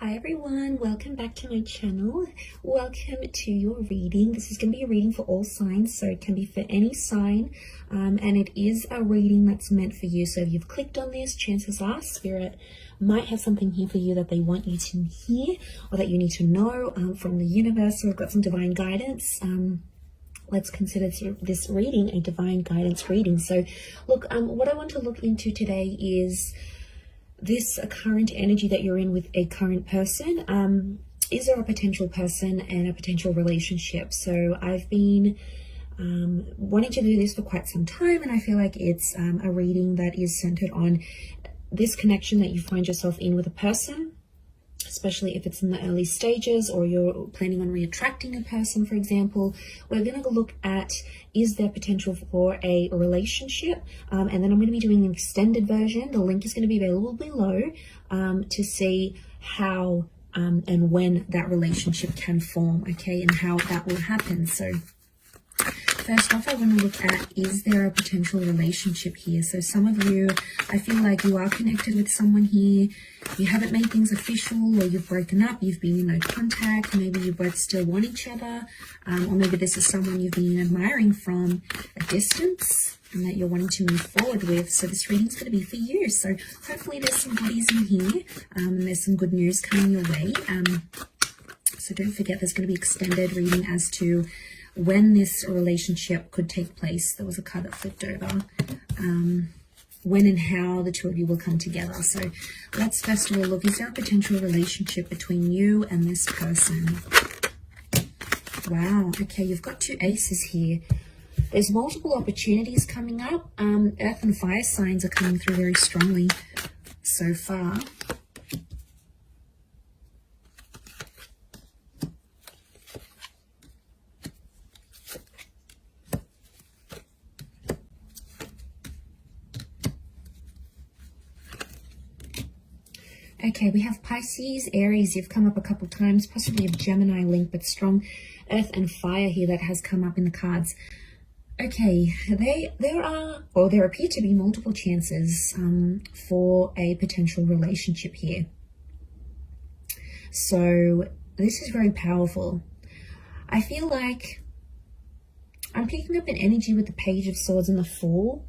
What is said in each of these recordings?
Hi everyone, welcome back to my channel. Welcome to your reading. This is going to be a reading for all signs, so it can be for any sign, and it is a reading that's meant for you. So if you've clicked on this, chances are Spirit might have something here for you that they want you to hear or that you need to know from the universe. So I've got some divine guidance. Let's consider this reading a divine guidance reading. So look, what I want to look into today is this current energy that you're in with a current person. Is there a potential person and a potential relationship? So I've been wanting to do this for quite some time, and I feel like it's a reading that is centered on this connection that you find yourself in with a person, especially if it's in the early stages or you're planning on re-attracting a person, for example. We're going to look at, is there potential for a relationship? And then I'm going to be doing an extended version. The link is going to be available below to see how and when that relationship can form, okay, and how that will happen. So first off, I want to look at, is there a potential relationship here? So some of you, I feel like you are connected with someone here. You haven't made things official, or you've broken up, you've been in no contact, maybe you both still want each other, or maybe this is someone you've been admiring from a distance and that you're wanting to move forward with. So this reading's going to be for you. So hopefully there's some goodies in here, and there's some good news coming your way. So don't forget, there's going to be extended reading as to when this relationship could take place. There was a card that flipped over. When and how the two of you will come together. So let's first of all look, is there a potential relationship between you and this person? Wow, okay, you've got two aces here. There's multiple opportunities coming up. Earth and fire signs are coming through very strongly so far. Okay, we have Pisces, Aries. You've come up a couple times, possibly a Gemini link, but strong earth and fire here that has come up in the cards. Okay, there appear to be multiple chances for a potential relationship here. So this is very powerful. I feel like I'm picking up an energy with the Page of Swords and the Fool.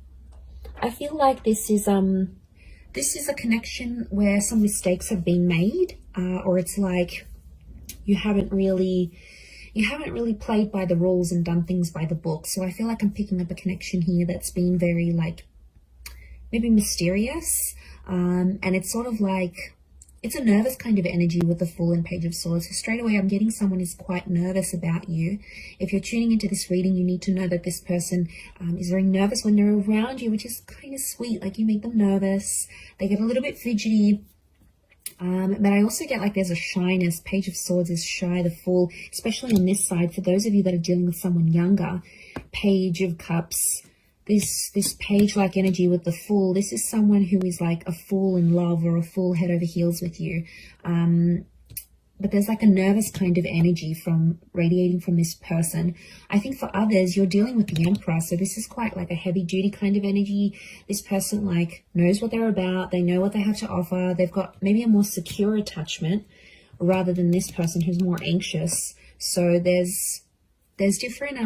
I feel like this is a connection where some mistakes have been made, or it's like you haven't really played by the rules and done things by the book. So I feel like I'm picking up a connection here that's been very, like, maybe mysterious, and it's sort of like, it's a nervous kind of energy with the Fool and Page of Swords. So straight away, I'm getting someone who's quite nervous about you. If you're tuning into this reading, you need to know that this person is very nervous when they're around you, which is kind of sweet. Like, you make them nervous. They get a little bit fidgety. But I also get like there's a shyness. Page of Swords is shy. The Fool, especially on this side, for those of you that are dealing with someone younger. Page of Cups. This page-like energy with the Fool, this is someone who is like a fool in love or a fool head over heels with you. But there's like a nervous kind of energy from radiating from this person. I think for others, you're dealing with the Emperor. So this is quite like a heavy duty kind of energy. This person like knows what they're about. They know what they have to offer. They've got maybe a more secure attachment rather than this person who's more anxious. So there's different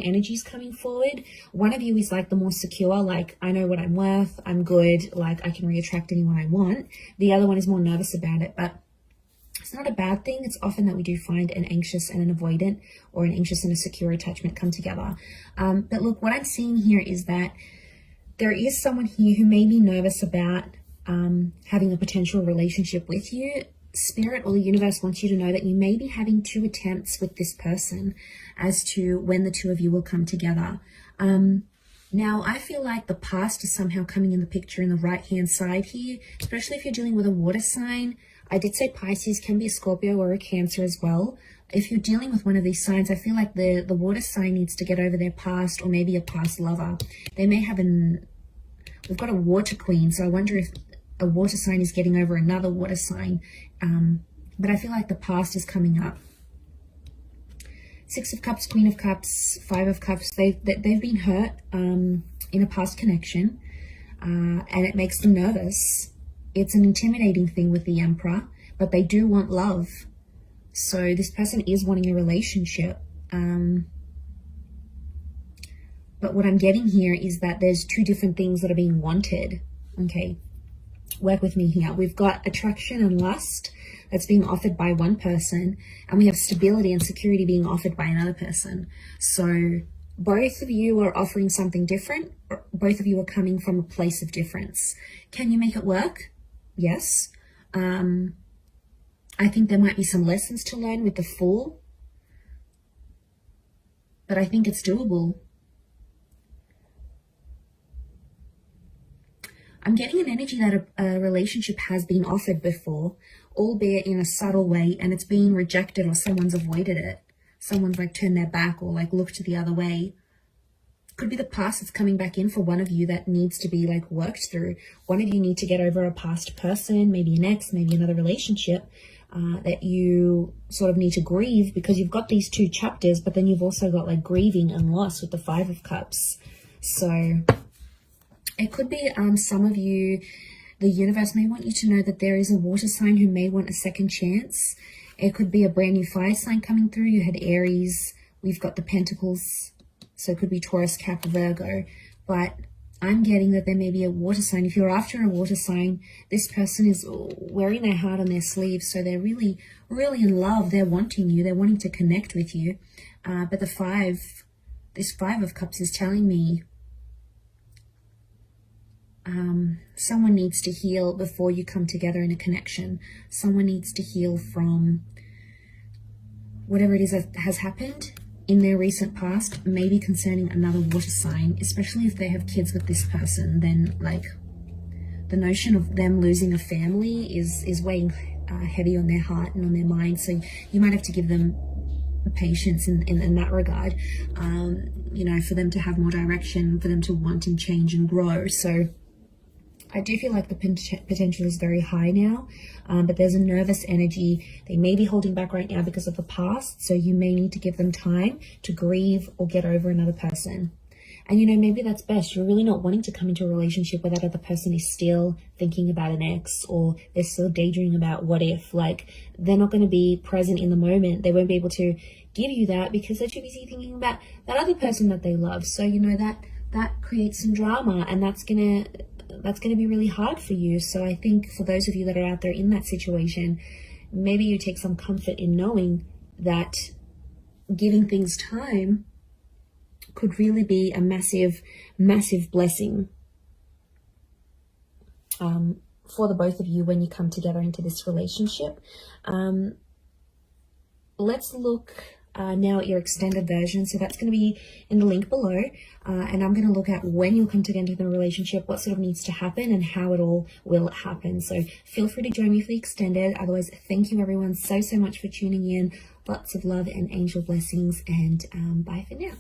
energies coming forward. One of you is like the more secure, like, I know what I'm worth, I'm good, like I can re-attract anyone I want. The other one is more nervous about it, but it's not a bad thing. It's often that we do find an anxious and an avoidant, or an anxious and a secure attachment come together. But look, what I'm seeing here is that there is someone here who may be nervous about having a potential relationship with you. Spirit or the universe wants you to know that you may be having two attempts with this person as to when the two of you will come together. Now, I feel like the past is somehow coming in the picture in the right-hand side here, especially if you're dealing with a water sign. I did say Pisces can be a Scorpio or a Cancer as well. If you're dealing with one of these signs, I feel like the water sign needs to get over their past, or maybe a past lover. They may have we've got a water queen, so I wonder if a water sign is getting over another water sign. But I feel like the past is coming up. Six of Cups, Queen of Cups, Five of Cups. They've been hurt in a past connection, and it makes them nervous. It's an intimidating thing with the Emperor, but they do want love. So this person is wanting a relationship. But what I'm getting here is that there's two different things that are being wanted. Okay, work with me here. We've got attraction and lust that's being offered by one person, and we have stability and security being offered by another person. So both of you are offering something different. Or both of you are coming from a place of difference. Can you make it work? Yes. I think there might be some lessons to learn with the Fool, but I think it's doable. I'm getting an energy that a relationship has been offered before, albeit in a subtle way, and it's being rejected, or someone's avoided it. Someone's like turned their back or like looked the other way. Could be the past that's coming back in for one of you that needs to be like worked through. One of you need to get over a past person, maybe an ex, maybe another relationship that you sort of need to grieve, because you've got these two chapters, but then you've also got like grieving and loss with the Five of Cups. So it could be some of you, the universe may want you to know that there is a water sign who may want a second chance. It could be a brand new fire sign coming through. You had Aries, we've got the Pentacles, so it could be Taurus, Cap, Virgo. But I'm getting that there may be a water sign. If you're after a water sign, this person is wearing their heart on their sleeve, so they're really, really in love. They're wanting you. They're wanting to connect with you. But this Five of Cups is telling me someone needs to heal before you come together in a connection. Someone needs to heal from whatever it is that has happened in their recent past, maybe concerning another water sign, especially if they have kids with this person. Then like the notion of them losing a family is weighing heavy on their heart and on their mind. So you might have to give them patience in that regard, you know, for them to have more direction, for them to want and change and grow. So I do feel like the potential is very high now, but there's a nervous energy. They may be holding back right now because of the past, so you may need to give them time to grieve or get over another person. And, you know, maybe that's best. You're really not wanting to come into a relationship where that other person is still thinking about an ex, or they're still daydreaming about what if. Like, they're not going to be present in the moment. They won't be able to give you that because they're too busy thinking about that other person that they love. So, you know, that creates some drama, and that's going to be really hard for you. So I think for those of you that are out there in that situation, maybe you take some comfort in knowing that giving things time could really be a massive, massive blessing for the both of you when you come together into this relationship. Let's look now at your extended version. So that's going to be in the link below. And I'm going to look at when you'll come together in the relationship, what sort of needs to happen, and how it all will happen. So feel free to join me for the extended. Otherwise, thank you everyone so much for tuning in. Lots of love and angel blessings, and bye for now.